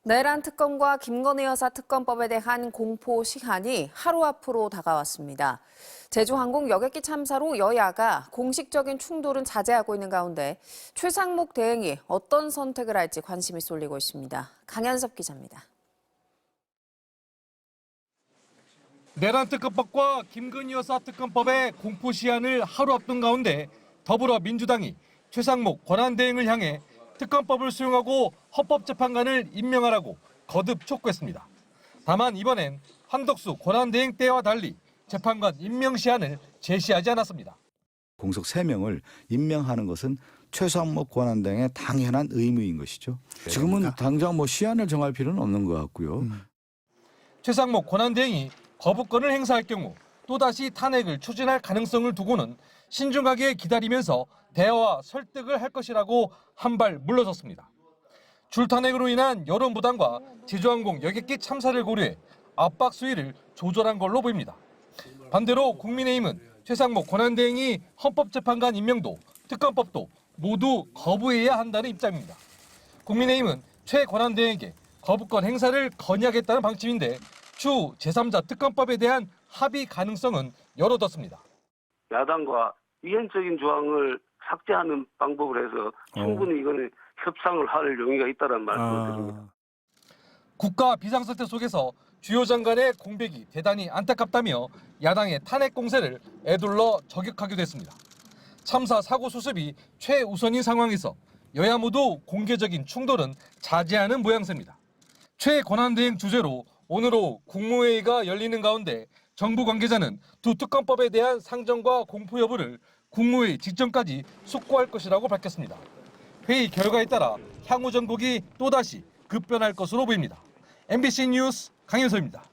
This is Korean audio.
내란 특검과 김건희 여사 특검법에 대한 공포 시한이 하루 앞으로 다가왔습니다. 제주항공 여객기 참사로 여야가 공식적인 충돌은 자제하고 있는 가운데 최상목 대행이 어떤 선택을 할지 관심이 쏠리고 있습니다. 강현섭 기자입니다. 내란 특검법과 김건희 여사 특검법의 공포 시한을 하루 앞둔 가운데 더불어민주당이 최상목 권한대행을 향해 특검법을 수용하고 헌법재판관을 임명하라고 거듭 촉구했습니다. 다만 이번엔 한덕수 권한대행 때와 달리 재판관 임명 시한을 제시하지 않았습니다. 공석 3명을 임명하는 것은 최상목 권한대행의 당연한 의무인 것이죠. 지금은 당장 시한을 정할 필요는 없는 것 같고요. 최상목 권한대행이 거부권을 행사할 경우 또다시 탄핵을 추진할 가능성을 두고는 신중하게 기다리면서 대화와 설득을 할 것이라고 한 발 물러섰습니다. 줄탄핵으로 인한 여론 부담과 제주항공 여객기 참사를 고려해 압박 수위를 조절한 걸로 보입니다. 반대로 국민의힘은 최상목 권한대행이 헌법재판관 임명도 특검법도 모두 거부해야 한다는 입장입니다. 국민의힘은 최 권한대행에게 거부권 행사를 건의하겠다는 방침인데 추후 제3자 특검법에 대한 합의 가능성은 열어뒀습니다. 야당과 위헌적인 조항을 삭제하는 방법을 해서 충분히 이거는 협상을 할 용의가 있다는 말씀을 드립니다. 국가 비상사태 속에서 주요 장관의 공백이 대단히 안타깝다며 야당의 탄핵 공세를 에둘러 저격하기도 했습니다. 참사 사고 수습이 최우선인 상황에서 여야 모두 공개적인 충돌은 자제하는 모양새입니다. 최 권한대행 주재로 오늘 오후 국무회의가 열리는 가운데 정부 관계자는 두 특검법에 대한 상정과 공포 여부를 국무회의 직전까지 숙고할 것이라고 밝혔습니다. 회의 결과에 따라 향후 정국이 또다시 급변할 것으로 보입니다. MBC 뉴스 강현서입니다.